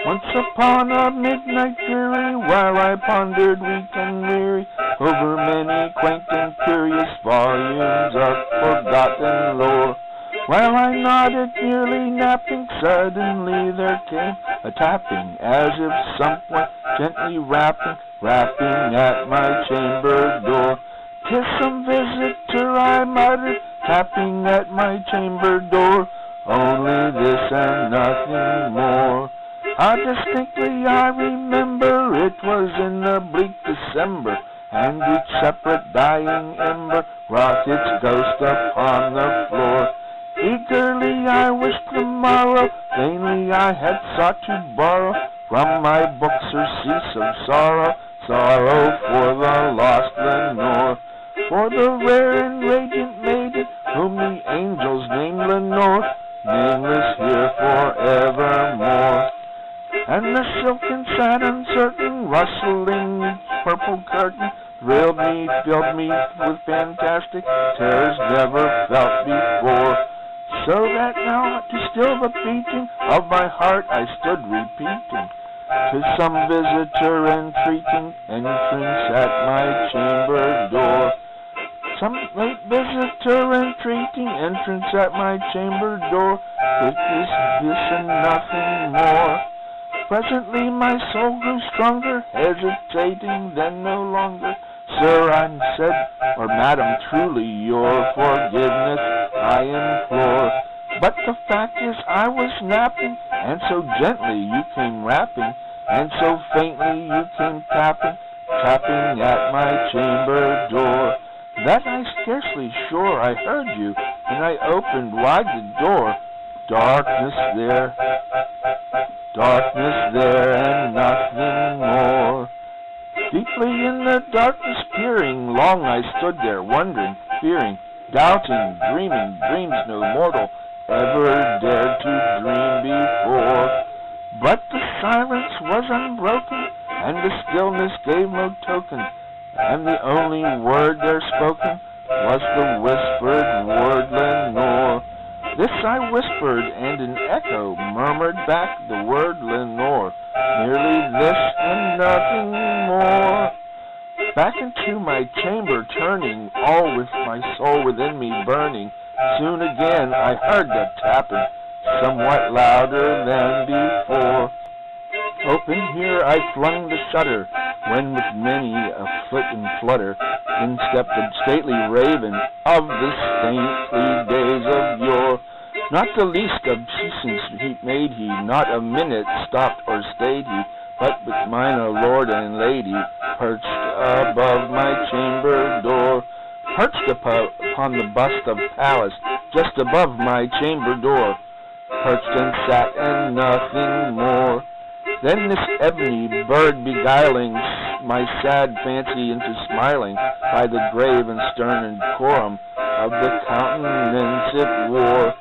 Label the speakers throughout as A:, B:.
A: Once upon a midnight dreary, while I pondered weak and weary over many quaint and curious volumes of forgotten lore, while I nodded, nearly napping, suddenly there came a tapping, as if someone gently rapping at my chamber door. "'Tis some visitor," I muttered, tapping at my chamber door, "only this and nothing more." Distinctly I remember it was in the bleak December, and each separate dying ember wrought its ghost upon the floor. Eagerly I wished the morrow, vainly I had sought to borrow from my book surcease of sorrow, sorrow for the lost Lenore, for the rare and radiant maiden whom the angels named Lenore, nameless here forevermore. And the silken, sad, uncertain, rustling purple curtain thrilled me, filled me with fantastic terrors never felt before, so that now, to still the beating of my heart, I stood repeating to some visitor entreating entrance at my chamber door. Some late visitor entreating entrance at my chamber door, with this and nothing more. Presently my soul grew stronger, hesitating then no longer. "Sir," I said, "or madam, truly your forgiveness I implore. But the fact is I was napping, and so gently you came rapping, and so faintly you came tapping at my chamber door, that I scarcely sure I heard you, and I opened wide the door. Darkness there, and nothing more." Deeply in the darkness peering, long I stood there, wondering, fearing, doubting, dreaming dreams no mortal ever dared to dream before. But the silence was unbroken, and the stillness gave no token, and the only word there spoken was the whispered word Lenore. This I whispered, and an echo murmured back the word Lenore, merely this and nothing more. Back into my chamber turning, all with my soul within me burning, soon again I heard that tapping, somewhat louder than before. Open here I flung the shutter, when with many a flit and flutter, in stepped the stately raven of the saintly days of yore. Not the least obeisance made he, not a minute stopped or stayed he, but with mine a lord and lady, perched above my chamber door, perched upon the bust of Pallas, just above my chamber door, perched and sat and nothing more. Then this ebony bird beguiling my sad fancy into smiling, by the grave and stern decorum of the countenance it wore.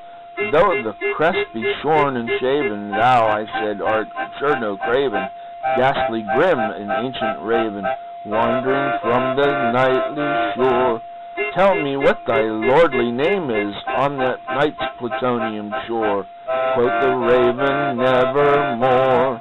A: Though the crest be shorn and shaven, thou, I said, art sure no craven, ghastly grim, an ancient raven, wandering from the nightly shore. Tell me what thy lordly name is on that night's plutonium shore. Quoth the raven, nevermore.